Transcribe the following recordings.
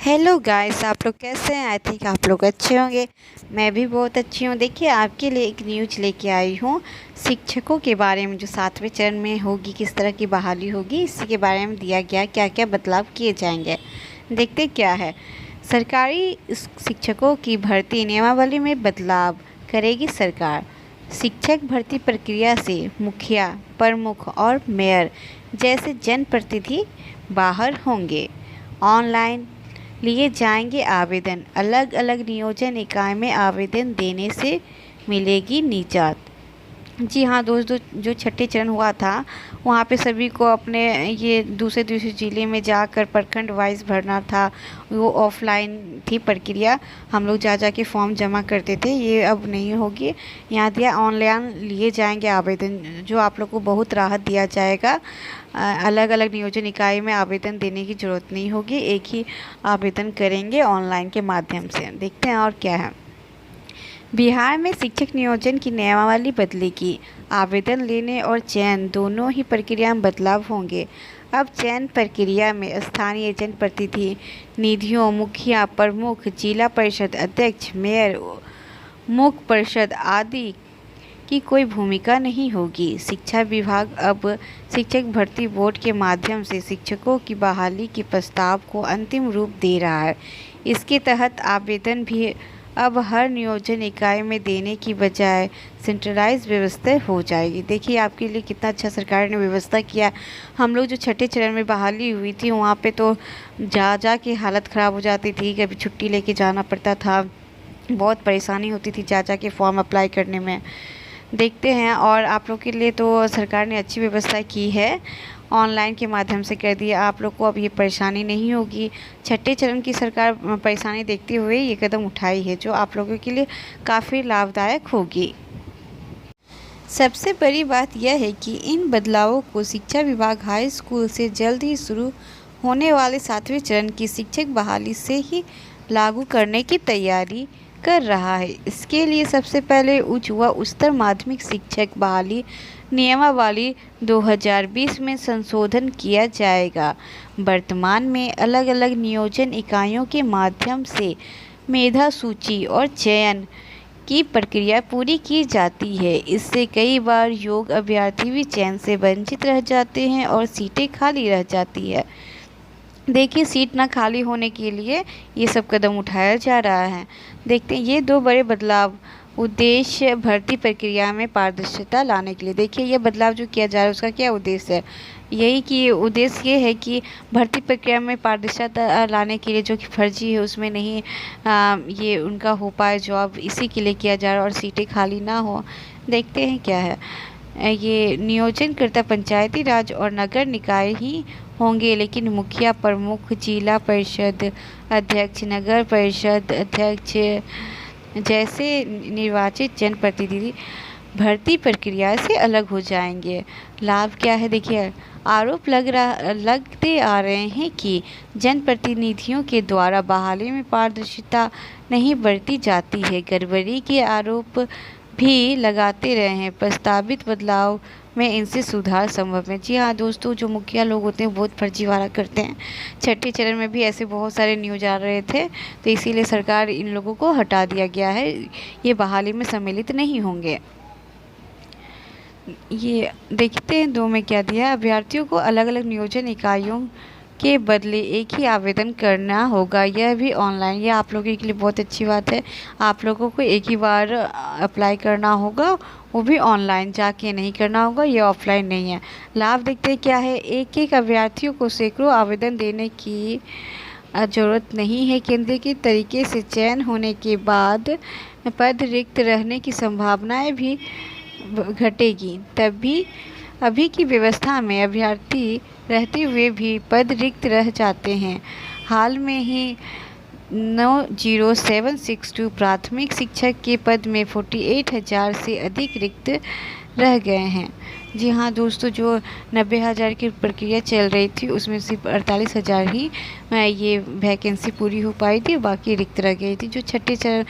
Hello guys, आप लोग कैसे हैं? आई थिंक आप लोग अच्छे होंगे। मैं भी बहुत अच्छी हूँ। देखिए, आपके लिए एक न्यूज़ लेके आई हूँ शिक्षकों के बारे में, जो 7वें चरण में होगी, किस तरह की बहाली होगी, इसी के बारे में दिया गया, क्या क्या बदलाव किए जाएंगे। देखते क्या है। सरकारी शिक्षकों की भर्ती नियमावली में बदलाव करेगी सरकार। शिक्षक भर्ती प्रक्रिया से मुखिया, प्रमुख और मेयर जैसे जनप्रतिनिधि बाहर होंगे। ऑनलाइन लिए जाएंगे आवेदन। अलग अलग नियोजन इकाई में आवेदन देने से मिलेगी निजात। जी हाँ दोस्तों, जो छठे चरण हुआ था वहाँ पे सभी को अपने ये दूसरे दूसरे ज़िले में जाकर प्रखंड वाइज भरना था। वो ऑफलाइन थी प्रक्रिया, हम लोग जा के फॉर्म जमा करते थे। ये अब नहीं होगी। यहाँ दिया ऑनलाइन लिए जाएंगे आवेदन, जो आप लोग को बहुत राहत दिया जाएगा। अलग अलग नियोजन इकाई में आवेदन देने की ज़रूरत नहीं होगी, एक ही आवेदन करेंगे ऑनलाइन के माध्यम से। देखते हैं और क्या है। बिहार में शिक्षक नियोजन की नियमावली बदलेगी। आवेदन लेने और चयन दोनों ही प्रक्रिया में बदलाव होंगे। अब चयन प्रक्रिया में स्थानीय जनप्रतिनिधि, निधियों, मुखिया, प्रमुख, जिला परिषद अध्यक्ष, मेयर, मुख्य परिषद आदि की कोई भूमिका नहीं होगी। शिक्षा विभाग अब शिक्षक भर्ती बोर्ड के माध्यम से शिक्षकों की बहाली के प्रस्ताव को अंतिम रूप दे रहा है। इसके तहत आवेदन भी अब हर नियोजन इकाई में देने की बजाय सेंट्रलाइज व्यवस्था हो जाएगी। देखिए आपके लिए कितना अच्छा सरकार ने व्यवस्था किया। हम लोग जो छठे चरण में बहाली हुई थी वहाँ पे तो जा के हालत ख़राब हो जाती थी, कभी छुट्टी लेके जाना पड़ता था, बहुत परेशानी होती थी जा के फॉर्म अप्लाई करने में। देखते हैं, और आप लोग के लिए तो सरकार ने अच्छी व्यवस्था की है, ऑनलाइन के माध्यम से कर दिया। आप लोग को अब ये परेशानी नहीं होगी। छठे चरण की सरकार परेशानी देखते हुए ये कदम उठाई है, जो आप लोगों के लिए काफ़ी लाभदायक होगी। सबसे बड़ी बात यह है कि इन बदलावों को शिक्षा विभाग हाई स्कूल से जल्द ही शुरू होने वाले 7वें चरण की शिक्षक बहाली से ही लागू करने की तैयारी कर रहा है। इसके लिए सबसे पहले उच्च व उच्चतर माध्यमिक शिक्षक बहाली नियमावली 2020 में संशोधन किया जाएगा। वर्तमान में अलग अलग नियोजन इकाइयों के माध्यम से मेधा सूची और चयन की प्रक्रिया पूरी की जाती है। इससे कई बार योग्य अभ्यर्थी भी चयन से वंचित रह जाते हैं और सीटें खाली रह जाती है। देखिए, सीट ना खाली होने के लिए ये सब कदम उठाया जा रहा है। देखते हैं ये दो बड़े बदलाव। उद्देश्य भर्ती प्रक्रिया में पारदर्शिता लाने के लिए। देखिए ये बदलाव जो किया जा रहा है उसका क्या उद्देश्य है? यही कि उद्देश्य ये है कि भर्ती प्रक्रिया में पारदर्शिता लाने के लिए, जो कि फर्जी है उसमें नहीं ये उनका हो पाए जॉब, इसी के लिए किया जा रहा है, और सीटें खाली ना हो। देखते हैं क्या है। ये नियोजनकर्ता पंचायती राज और नगर निकाय ही होंगे, लेकिन मुखिया, प्रमुख, जिला परिषद अध्यक्ष, नगर परिषद अध्यक्ष जैसे निर्वाचित जनप्रतिनिधि भर्ती प्रक्रिया से अलग हो जाएंगे। लाभ क्या है? देखिए, आरोप लगते आ रहे हैं कि जनप्रतिनिधियों के द्वारा बहाली में पारदर्शिता नहीं बरती जाती है। गड़बड़ी के आरोप भी लगाते रहे हैं। प्रस्तावित बदलाव में इनसे सुधार संभव है। जी हाँ दोस्तों, जो मुखिया लोग होते हैं बहुत फर्जीवाड़ा करते हैं। छठे चरण में भी ऐसे बहुत सारे न्यूज आ रहे थे, तो इसीलिए सरकार इन लोगों को हटा दिया गया है। ये बहाली में सम्मिलित नहीं होंगे। ये देखते हैं दो में क्या दिया। अभ्यर्थियों को अलग अलग नियोजन इकाइयों के बदले एक ही आवेदन करना होगा, यह भी ऑनलाइन। यह आप लोगों के लिए बहुत अच्छी बात है। आप लोगों को एक ही बार अप्लाई करना होगा, वो भी ऑनलाइन, जाके नहीं करना होगा, ये ऑफलाइन नहीं है। लाभ देखते हैं क्या है। एक एक अभ्यर्थियों को सैकड़ों आवेदन देने की ज़रूरत नहीं है। केंद्र के तरीके से चयन होने के बाद पद रिक्त रहने की संभावनाएं भी घटेगी। तभी अभी की व्यवस्था में अभ्यर्थी रहते हुए भी पद रिक्त रह जाते हैं। हाल में ही 90762 प्राथमिक शिक्षक के पद में 48,000 से अधिक रिक्त रह गए हैं। जी हाँ दोस्तों, जो 90,000 की प्रक्रिया चल रही थी उसमें सिर्फ 48,000 ही ये वैकेंसी पूरी हो पाई थी, बाकी रिक्त रह गई थी। जो छठे चरण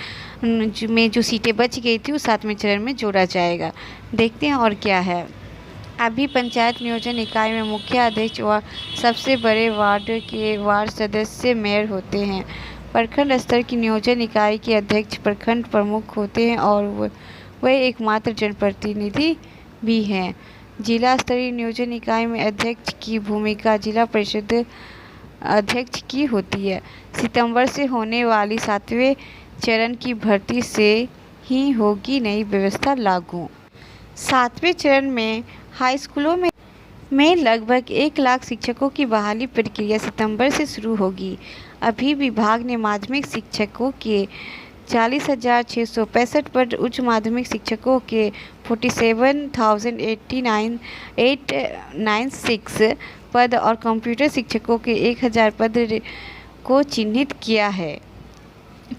में जो सीटें बच गई थी वो 7वें चरण में जोड़ा जाएगा। देखते हैं और क्या है। अभी पंचायत नियोजन इकाई में मुखिया अध्यक्ष व सबसे बड़े वार्ड के वार्ड सदस्य मेयर होते हैं। प्रखंड स्तर की नियोजन इकाई के अध्यक्ष प्रखंड प्रमुख होते हैं और वह एकमात्र जनप्रतिनिधि भी हैं। जिला स्तरीय नियोजन इकाई में अध्यक्ष की भूमिका जिला परिषद अध्यक्ष की होती है। सितंबर से होने वाली 7वें चरण की भर्ती से ही होगी नई व्यवस्था लागू। 7वें चरण में हाई स्कूलों में लगभग 1 लाख शिक्षकों की बहाली प्रक्रिया सितंबर से शुरू होगी। अभी विभाग ने माध्यमिक शिक्षकों के 40,665 पद, उच्च माध्यमिक शिक्षकों के 47,896 पद और कंप्यूटर शिक्षकों के 1,000 पद को चिन्हित किया है।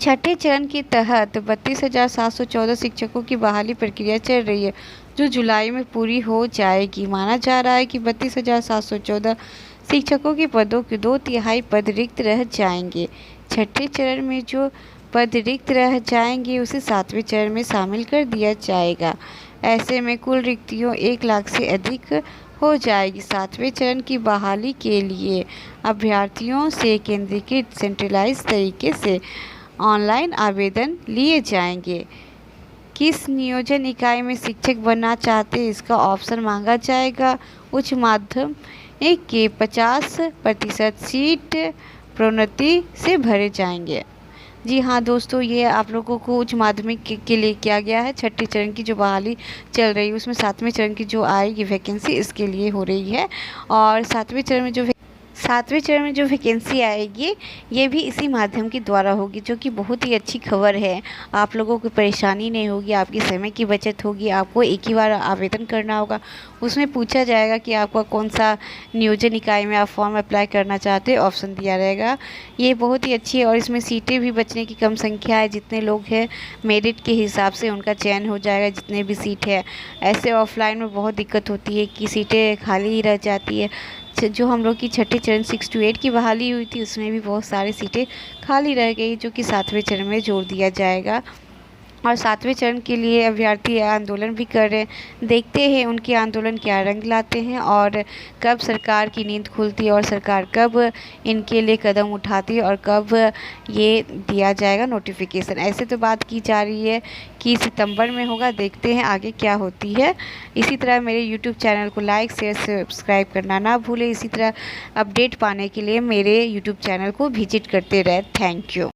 छठे चरण के तहत 32,714 शिक्षकों की बहाली प्रक्रिया चल रही है, जो जुलाई में पूरी हो जाएगी। माना जा रहा है कि 32,714 शिक्षकों के पदों के 2/3 पद रिक्त रह जाएंगे। छठे चरण में जो पद रिक्त रह जाएंगे उसे 7वें चरण में शामिल कर दिया जाएगा। ऐसे में कुल रिक्तियों 1 लाख से अधिक हो जाएगी। 7वें चरण की बहाली के लिए अभ्यर्थियों से केंद्रीकृत सेंट्रलाइज तरीके से ऑनलाइन आवेदन लिए जाएंगे। किस नियोजन इकाई में शिक्षक बनना चाहते हैं, इसका ऑप्शन मांगा जाएगा। उच्च माध्यमिक के 50% सीट प्रोन्नति से भरे जाएंगे। जी हाँ दोस्तों, ये आप लोगों को उच्च माध्यमिक के लिए किया गया है। छठे चरण की जो बहाली चल रही है उसमें 7वें चरण की जो आएगी वैकेंसी इसके लिए हो रही है। और 7वें चरण में जो वैकेंसी आएगी ये भी इसी माध्यम के द्वारा होगी, जो कि बहुत ही अच्छी खबर है। आप लोगों को परेशानी नहीं होगी, आपकी समय की बचत होगी। आपको एक ही बार आवेदन करना होगा। उसमें पूछा जाएगा कि आपका कौन सा नियोजन इकाई में आप फॉर्म अप्लाई करना चाहते हैं, ऑप्शन दिया रहेगा। ये बहुत ही अच्छी है और इसमें सीटें भी बचने की कम संख्या है। जितने लोग हैं मेरिट के हिसाब से उनका चयन हो जाएगा, जितने भी सीट है। ऐसे ऑफलाइन में बहुत दिक्कत होती है कि सीटें खाली ही रह जाती है। जो हम लोग की छठे चरण 6 to 8 की बहाली हुई थी उसमें भी बहुत सारी सीटें खाली रह गई, जो कि 7वें चरण में जोड़ दिया जाएगा। और 7वें चरण के लिए अभ्यर्थी आंदोलन भी कर रहे हैं। देखते हैं उनके आंदोलन क्या रंग लाते हैं और कब सरकार की नींद खुलती है और सरकार कब इनके लिए कदम उठाती है और कब ये दिया जाएगा नोटिफिकेशन। ऐसे तो बात की जा रही है कि सितंबर में होगा, देखते हैं आगे क्या होती है। इसी तरह मेरे यूट्यूब चैनल को लाइक शेयर सब्सक्राइब करना ना भूलें। इसी तरह अपडेट पाने के लिए मेरे यूट्यूब चैनल को विजिट करते रहे। Thank you.